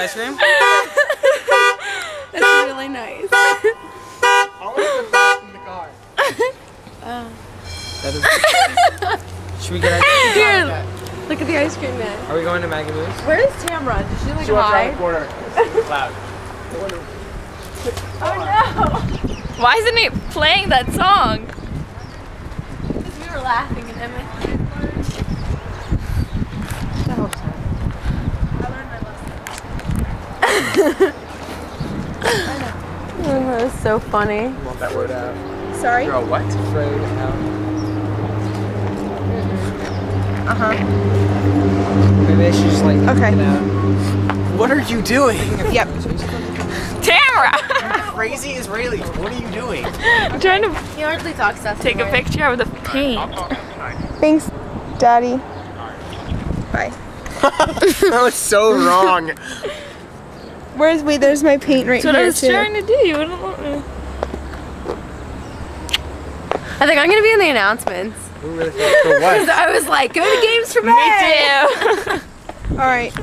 ice cream? That's really nice. I want to put in the car. Should we get ice cream? Here, look at the ice cream man. Are we going to Maggie Moo's? Where's Tamra? Did she like She wants around the hide? corner. It's loud. Oh no! Why isn't he playing that song? Because we were laughing and Emma. I hope so. I learned my lesson. Oh, that was so funny. You want that word out? Sorry? You're a what? Afraid out. Maybe I should just like Okay. get out. What are you doing? Yep. Tamara! Crazy Israelis, what are you doing? I'm trying to He hardly talks to us. take a picture of the paint. Thanks, Daddy. Bye. That was so wrong. Wait, there's my paint right That's what I here was too. trying to do. You wouldn't let me. I think I'm gonna be in the announcements. For what? I was like, go to games for me. Me too. All right.